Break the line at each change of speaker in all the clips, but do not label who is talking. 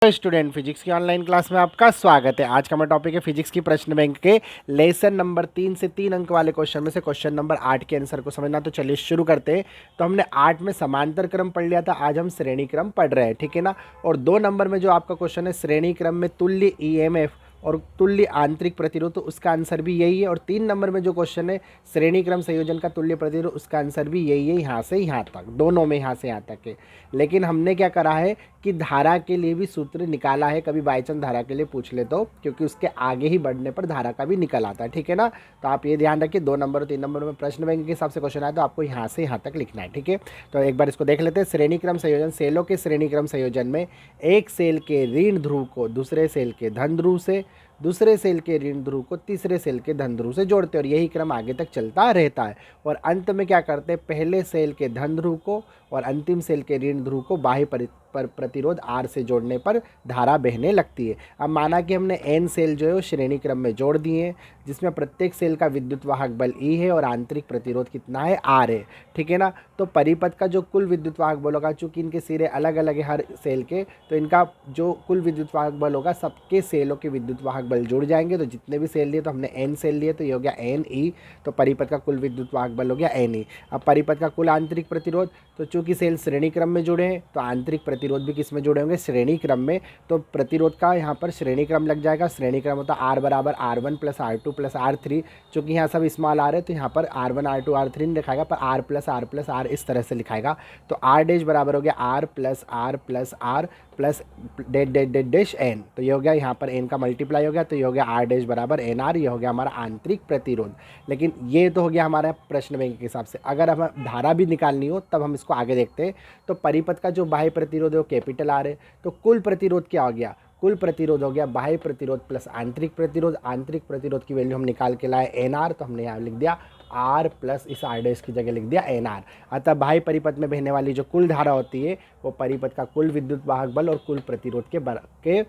Student physics की online class में आपका स्वागत है। आज का हमारा टॉपिक है फिजिक्स की प्रश्न बैंक के लेसन नंबर 3 से 3 अंक वाले क्वेश्चन में से क्वेश्चन नंबर 8 के आंसर को समझना। तो चलिए शुरू करते हैं। तो हमने 8 में समांतर क्रम पढ़ लिया था, आज हम श्रेणी क्रम पढ़ रहे हैं, ठीक है ना। और 2 नंबर में जो आपका क्वेश्चन है श्रेणी क्रम में तुल्य ईएमएफ और तुल्य आंतरिक प्रतिरोध, तो उसका आंसर भी यही है। और 3 नंबर में जो क्वेश्चन है श्रेणी क्रम संयोजन का तुल्य प्रतिरोध, उसका आंसर भी यही है, यहाँ से यहाँ तक, दोनों में यहाँ से यहाँ तक है। लेकिन हमने क्या करा है कि धारा के लिए भी सूत्र निकाला है, कभी बाई चांस धारा के लिए पूछ ले तो, क्योंकि उसके आगे ही बढ़ने पर धारा का भी निकल आता है, ठीक है ना। तो आप ये ध्यान रखिए, 2 नंबर और 3 नंबर में प्रश्न बैंक के हिसाब से क्वेश्चन आया तो आपको यहाँ से यहाँ तक लिखना है, ठीक है। तो एक बार इसको देख लेते हैं। श्रेणी क्रम संयोजन, सेलों के श्रेणी क्रम संयोजन में एक सेल के ऋण ध्रुव को दूसरे सेल के धन ध्रुव से, दूसरे सेल के ऋण ध्रुव को तीसरे सेल के धन ध्रुव से जोड़ते हैं और यही क्रम आगे तक चलता रहता है। और अंत में क्या करते हैं, पहले सेल के धन ध्रुव को और अंतिम सेल के ऋण ध्रुव को बाह्य पर प्रतिरोध R से जोड़ने पर धारा बहने लगती है। अब माना कि हमने n सेल जो है वो श्रेणी क्रम में जोड़ दिए हैं, जिसमें प्रत्येक सेल का विद्युत वाहक बल E है और आंतरिक प्रतिरोध कितना है, R है, ठीक है ना। तो परिपथ का जो कुल विद्युत वाहक बल होगा, चूंकि इनके सिरे अलग अलग है हर सेल के, तो इनका जो कुल विद्युत वाहक बल होगा सबके सेलों के विद्युत वाहक बल जुड़ जाएंगे। तो जितने भी सेल लिए, तो हमने n सेल लिए तो ये हो गया NE, तो परिपथ का कुल विद्युत वाहक बल हो गया NE। अब परिपथ का कुल आंतरिक प्रतिरोध, तो चूंकि सेल श्रेणी क्रम में जुड़े हैं तो आंतरिक प्रतिरोध भी किस में जुड़े होंगे, श्रेणी क्रम में। तो प्रतिरोध का यहाँ पर श्रेणी क्रम लग जाएगा। श्रेणी क्रम होता है R बराबर R1 plus R2 plus R3। चूँकि यहाँ सब स्मॉल R है तो यहाँ पर R1 R2 R3 नहीं लिखाएगा, पर R प्लस R इस तरह से लिखाएगा। तो R डैश बराबर हो गया R plus R plus dash N। तो ये हो गया, यहाँ पर N का मल्टीप्लाई हो गया, तो ये हो गया R डैश बराबर NR। ये हो गया हमारा आंतरिक प्रतिरोध। लेकिन ये तो हो गया हमारा प्रश्न बैंक के हिसाब से। अगर हमें धारा भी निकालनी हो तब हम इसको आगे देखते हैं। तो परिपथ का जो बाह्य प्रतिरोध है वो कैपिटल R है, तो कुल प्रतिरोध क्या हो गया, कुल प्रतिरोध हो गया बाह्य प्रतिरोध प्लस आंतरिक प्रतिरोध। आंतरिक प्रतिरोध की वैल्यू हम निकाल के लाए NR, तो हमने यहाँ लिख दिया R प्लस इस R डैश की जगह लिख दिया NR। अतः बाह्य परिपथ में बहने वाली जो कुल धारा होती है वो परिपथ का कुल विद्युत वाहक बल और कुल प्रतिरोध के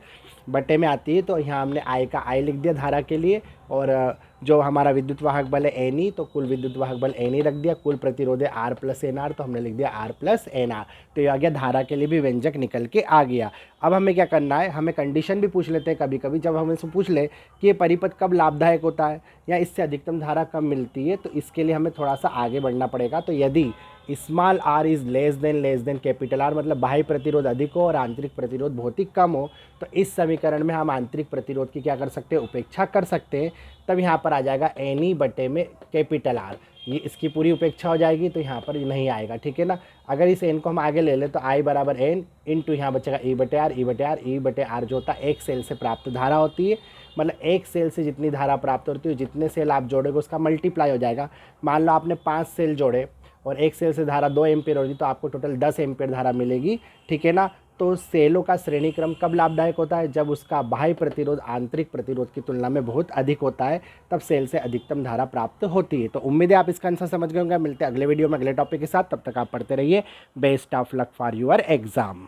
बटे में आती है। तो यहाँ हमने I का I लिख दिया धारा के लिए, और जो हमारा विद्युत वाहक बल है NE, तो कुल विद्युत वाहक बल NE रख दिया। कुल प्रतिरोध है R प्लस NR, तो हमने लिख दिया R प्लस NR। तो ये आ गया, धारा के लिए भी व्यंजक निकल के आ गया। अब हमें क्या करना है, हमें कंडीशन भी पूछ लेते हैं कभी कभी, जब हमें से पूछ ले कि ये परिपथ कब लाभदायक होता है या इससे अधिकतम धारा कब मिलती है, तो इसके लिए हमें थोड़ा सा आगे बढ़ना पड़ेगा। तो यदि small r is less than capital R, मतलब बाह्य प्रतिरोध अधिक हो और आंतरिक प्रतिरोध बहुत ही कम हो, तो इस समीकरण में हम आंतरिक प्रतिरोध की क्या कर सकते हैं, उपेक्षा कर सकते हैं। तब यहाँ पर आ जाएगा NE बटे में कैपिटल R, ये इसकी पूरी उपेक्षा हो जाएगी, तो यहाँ पर नहीं आएगा, ठीक है ना। अगर इस n को हम आगे ले लें तो I बराबर N इंटू यहाँ बचेगा E बटे R जो होता है एक सेल से प्राप्त धारा होती है। मतलब एक सेल से जितनी धारा प्राप्त होती है, जितने सेल आप जोड़ोगे उसका मल्टीप्लाई हो जाएगा। मान लो आपने 5 सेल जोड़े और एक सेल से धारा 2 एम्पियर होगी, तो आपको टोटल 10 एम्पियर धारा मिलेगी, ठीक है ना। तो सेलों का श्रेणी क्रम कब लाभदायक होता है, जब उसका बाह्य प्रतिरोध आंतरिक प्रतिरोध की तुलना में बहुत अधिक होता है, तब सेल से अधिकतम धारा प्राप्त होती है। तो उम्मीद है आप इसका आंसर समझ गए होंगे। मिलते हैं अगले वीडियो में अगले टॉपिक के साथ, तब तक आप पढ़ते रहिए। Best of luck for your exam.